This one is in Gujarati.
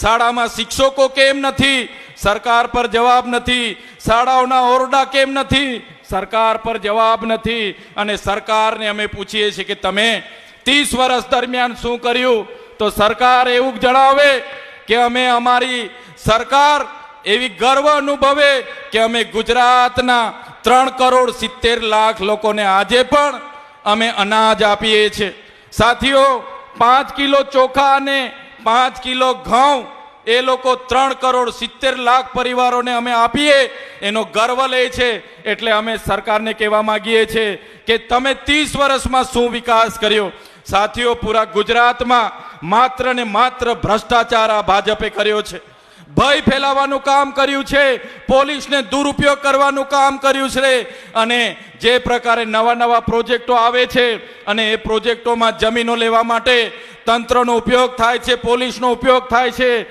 શાળામાં શિક્ષકો કેમ નથી, સરકાર પર જવાબ નથી. શાળાઓના ઓરડા કેમ નથી, સરકાર પર જવાબ નથી. અને સરકારને અમે પૂછીએ છીએ કે તમે 30 વર્ષ દરમિયાન શું કર્યું, તો સરકાર એવું જણાવે કે અમે અમારી સરકાર એવી ગર્વ અનુભવે કે અમે ગુજરાતના 3,70,00,000 લોકોને આજે પણ અમે અનાજ આપીએ છીએ. સાથીઓ, 5 કિલો ચોખા અને 5 કિલો ઘઉં એ લોકો 3,70,00,000 પરિવારોને અમે આપીએ એનો ગર્વ લે છે. એટલે અમે સરકારને કહેવા માંગીએ છીએ કે તમે 30 વર્ષમાં શું વિકાસ કર્યો. સાથીઓ, પૂરા ગુજરાતમાં માત્ર ને માત્ર ભ્રષ્ટાચાર આ ભાજપે કર્યો છે. ભય ફેલાવવાનું કામ કર્યું છે, પોલીસને દુરુપયોગ કરવાનું કામ કર્યું છે. અને જે પ્રકારે નવા નવા પ્રોજેક્ટો આવે છે અને એ પ્રોજેક્ટોમાં જમીનો લેવા માટે તંત્રનો ઉપયોગ થાય છે, પોલીસનો ઉપયોગ થાય છે.